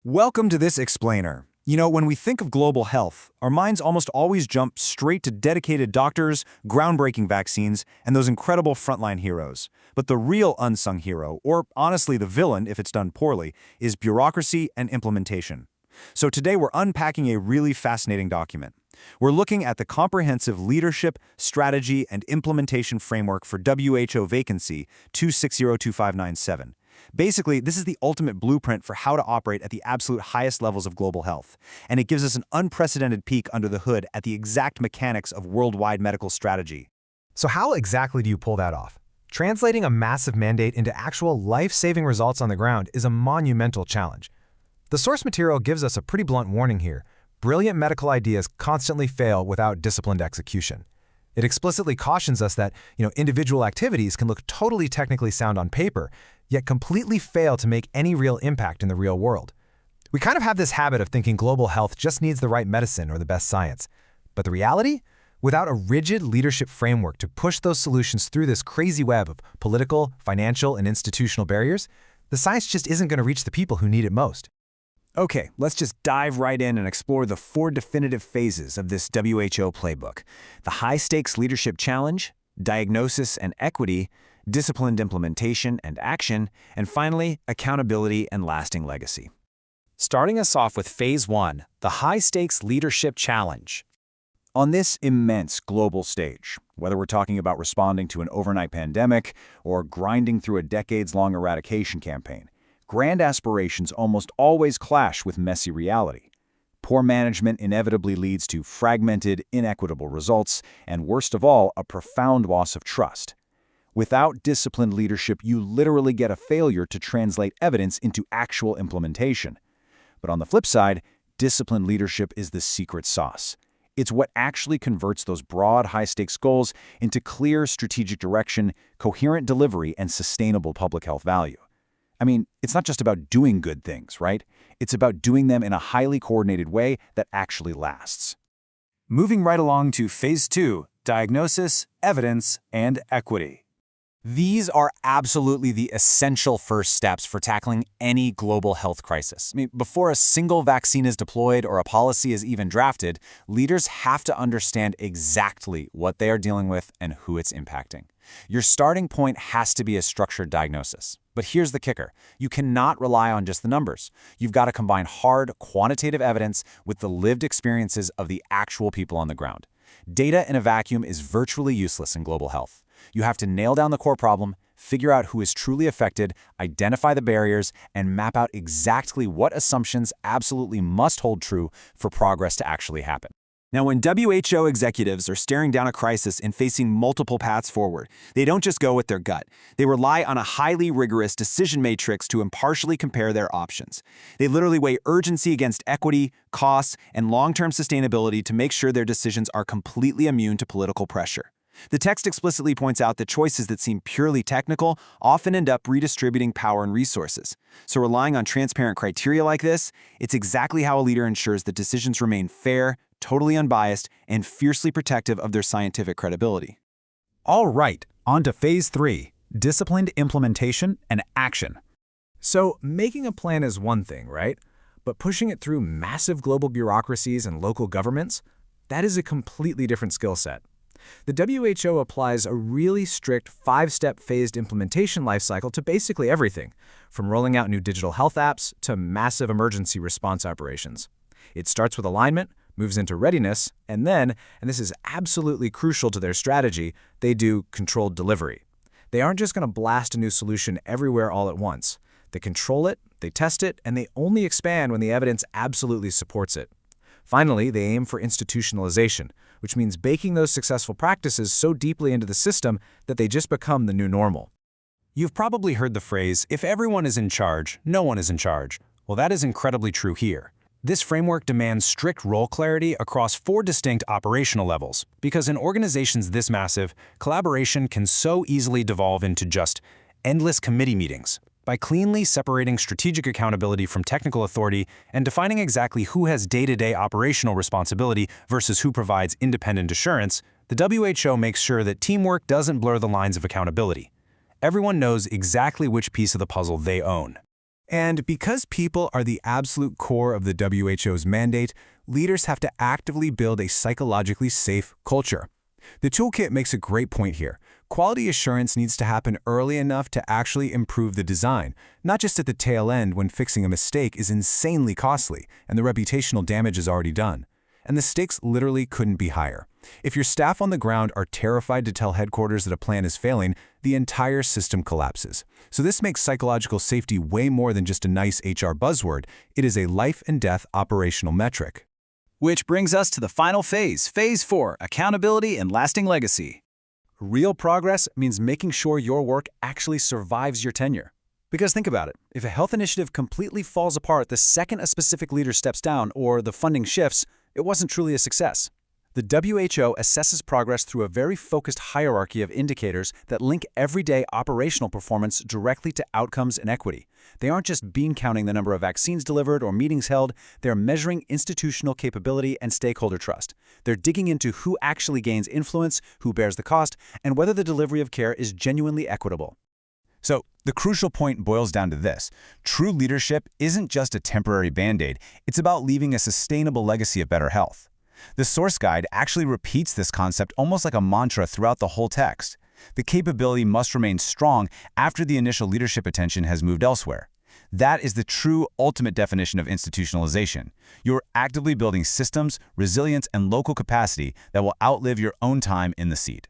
Welcome to this explainer. You know, when we think of global health, our minds almost always jump straight to dedicated doctors, groundbreaking vaccines, and those incredible frontline heroes. But the real unsung hero, or honestly the villain if it's done poorly, is bureaucracy and implementation. So today we're unpacking a really fascinating document. We're looking at the comprehensive leadership, strategy, and implementation framework for WHO vacancy 2602597. Basically, this is the ultimate blueprint for how to operate at the absolute highest levels of global health, and it gives us an unprecedented peek under the hood at the exact mechanics of worldwide medical strategy. So how exactly do you pull that off? Translating a massive mandate into actual life-saving results on the ground is a monumental challenge. The source material gives us a pretty blunt warning here. Brilliant medical ideas constantly fail without disciplined execution. It explicitly cautions us that, individual activities can look totally technically sound on paper, yet completely fail to make any real impact in the real world. We kind of have this habit of thinking global health just needs the right medicine or the best science. But the reality? Without a rigid leadership framework to push those solutions through this crazy web of political, financial, and institutional barriers, the science just isn't going to reach the people who need it most. Okay, let's just dive right in and explore the 4 definitive phases of this WHO playbook: the high-stakes leadership challenge, diagnosis and equity, disciplined implementation and action, and finally, accountability and lasting legacy. Starting us off with Phase 1, the high-stakes leadership challenge. On this immense global stage, whether we're talking about responding to an overnight pandemic or grinding through a decades-long eradication campaign, grand aspirations almost always clash with messy reality. Poor management inevitably leads to fragmented, inequitable results, and worst of all, a profound loss of trust. Without disciplined leadership, you literally get a failure to translate evidence into actual implementation. But on the flip side, disciplined leadership is the secret sauce. It's what actually converts those broad, high-stakes goals into clear strategic direction, coherent delivery, and sustainable public health value. I mean, it's not just about doing good things, right? It's about doing them in a highly coordinated way that actually lasts. Moving right along to Phase 2, diagnosis, evidence, and equity. These are absolutely the essential first steps for tackling any global health crisis. Before a single vaccine is deployed or a policy is even drafted, leaders have to understand exactly what they are dealing with and who it's impacting. Your starting point has to be a structured diagnosis. But here's the kicker. You cannot rely on just the numbers. You've got to combine hard, quantitative evidence with the lived experiences of the actual people on the ground. Data in a vacuum is virtually useless in global health. You have to nail down the core problem, figure out who is truly affected, identify the barriers, and map out exactly what assumptions absolutely must hold true for progress to actually happen. Now, when WHO executives are staring down a crisis and facing multiple paths forward, they don't just go with their gut. They rely on a highly rigorous decision matrix to impartially compare their options. They literally weigh urgency against equity, costs, and long-term sustainability to make sure their decisions are completely immune to political pressure. The text explicitly points out that choices that seem purely technical often end up redistributing power and resources. So relying on transparent criteria like this, it's exactly how a leader ensures that decisions remain fair, totally unbiased, and fiercely protective of their scientific credibility. All right, on to Phase 3, disciplined implementation and action. So making a plan is one thing, right? But pushing it through massive global bureaucracies and local governments, that is a completely different skill set. The WHO applies a really strict 5-step phased implementation lifecycle to basically everything, from rolling out new digital health apps to massive emergency response operations. It starts with alignment, moves into readiness, and then, and this is absolutely crucial to their strategy, they do controlled delivery. They aren't just going to blast a new solution everywhere all at once. They control it, they test it, and they only expand when the evidence absolutely supports it. Finally, they aim for institutionalization, which means baking those successful practices so deeply into the system that they just become the new normal. You've probably heard the phrase, if everyone is in charge, no one is in charge. Well, that is incredibly true here. This framework demands strict role clarity across 4 distinct operational levels, because in organizations this massive, collaboration can so easily devolve into just endless committee meetings. By cleanly separating strategic accountability from technical authority and defining exactly who has day-to-day operational responsibility versus who provides independent assurance, the WHO makes sure that teamwork doesn't blur the lines of accountability. Everyone knows exactly which piece of the puzzle they own. And because people are the absolute core of the WHO's mandate, leaders have to actively build a psychologically safe culture. The toolkit makes a great point here. Quality assurance needs to happen early enough to actually improve the design, not just at the tail end when fixing a mistake is insanely costly and the reputational damage is already done. And the stakes literally couldn't be higher. If your staff on the ground are terrified to tell headquarters that a plan is failing, the entire system collapses. So this makes psychological safety way more than just a nice HR buzzword. It is a life-and-death operational metric. Which brings us to the final phase, Phase 4, Accountability and Lasting Legacy. Real progress means making sure your work actually survives your tenure. Because think about it, if a health initiative completely falls apart the second a specific leader steps down or the funding shifts, it wasn't truly a success. The WHO assesses progress through a very focused hierarchy of indicators that link everyday operational performance directly to outcomes and equity. They aren't just bean counting the number of vaccines delivered or meetings held, they're measuring institutional capability and stakeholder trust. They're digging into who actually gains influence, who bears the cost, and whether the delivery of care is genuinely equitable. So, the crucial point boils down to this. True leadership isn't just a temporary band-aid, it's about leaving a sustainable legacy of better health. The source guide actually repeats this concept almost like a mantra throughout the whole text. The capability must remain strong after the initial leadership attention has moved elsewhere. That is the true ultimate definition of institutionalization. You're actively building systems, resilience, and local capacity that will outlive your own time in the seat.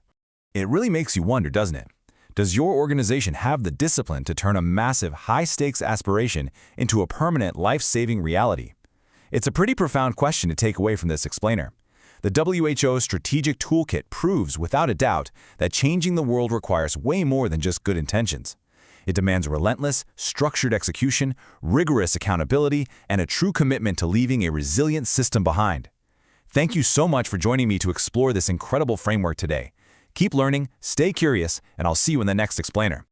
It really makes you wonder, doesn't it? Does your organization have the discipline to turn a massive, high-stakes aspiration into a permanent, life-saving reality? It's a pretty profound question to take away from this explainer. The WHO's strategic toolkit proves, without a doubt, that changing the world requires way more than just good intentions. It demands relentless, structured execution, rigorous accountability, and a true commitment to leaving a resilient system behind. Thank you so much for joining me to explore this incredible framework today. Keep learning, stay curious, and I'll see you in the next explainer.